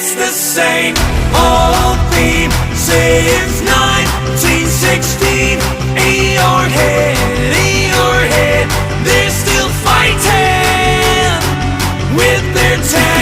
It's the same old theme since 1916. Earhead, Earhead, they're still fighting with their tanks.